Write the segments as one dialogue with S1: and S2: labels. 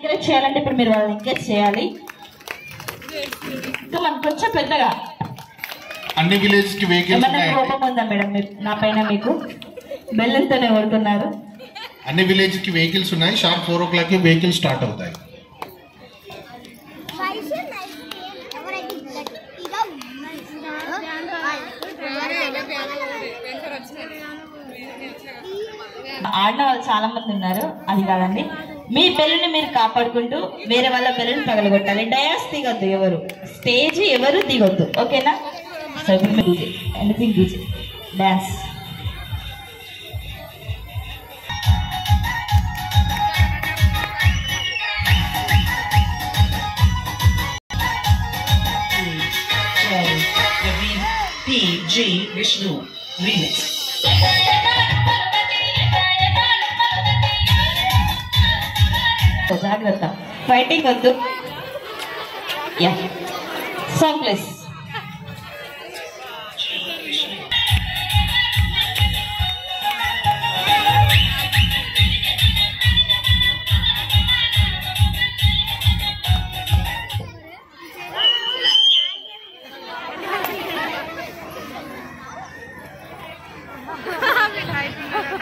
S1: Encourage చేయాలంటే ఇప్పుడు మీరు వాళ్ళని ఎంకరేజ్ చేయాలి. ఇంకా మనకు కొంచెం పెద్దగా
S2: అన్ని విలేజ్ కి వెహికల్స్ ఉన్నాయి.
S1: కోపం ఉందా మేడం నా పైన? మీకు బెల్లంతోనే కొడుతున్నారు.
S2: అన్ని విలేజ్ కి వెహికల్స్ ఉన్నాయి. షార్ప్ 4 o'clock కి వెహికల్ స్టార్ట్ అవుతాయి.
S1: ఆడిన వాళ్ళు చాలా మంది ఉన్నారు, అది కాదండి. మీ బెల్లుని మీరు కాపాడుకుంటూ వేరే వాళ్ళ బెల్లుని పగలగొట్టాలి. డయాస్ దిగొద్దు, ఎవరు స్టేజ్ ఎవరు దిగొద్దు, ఓకేనా? So anything DJ dance.
S3: G Vishnu remix.
S1: జాగ్రత్త, ఫైటింగ్ వద్దు. Yeah song please.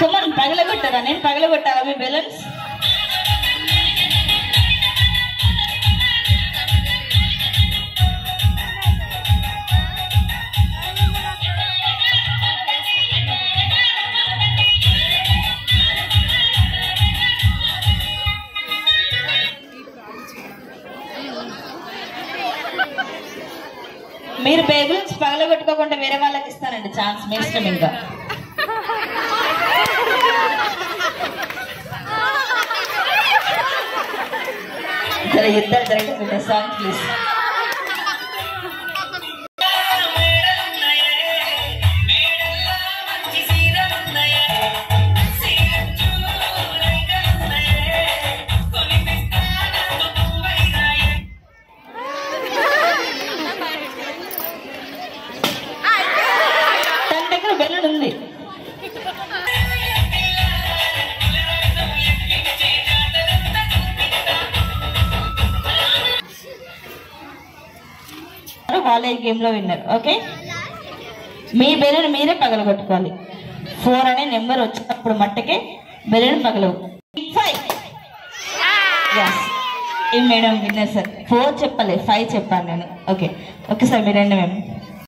S1: కమన్, పగలగొట్టారా? నేను పగలగొట్టాలా మీ బెలూన్స్? మీరు బెలూన్స్ పగలగొట్టుకోకుండా వేరే వాళ్ళకి ఇస్తానండి ఛాన్స్. మీ ఇష్టం. ఇంకా ఇద్దరు జరగకుండా సాంగ్ ప్లీజ్. తన దగ్గర బెలూన్ ఉంది. వాళ్ళే గేమ్ లో విన్నారు. ఓకే, మీ బెలూన్ మీరే పగలగొట్టుకోవాలి. 4 అనే నెంబర్ వచ్చినప్పుడు మట్టుకే బెలూన్ పగలవు. 5 ఈ మేడం విన్నర్ సార్. 4 చెప్పాలి, 5 చెప్పాను నేను. ఓకే ఓకే సార్, మీరు రండి మేము.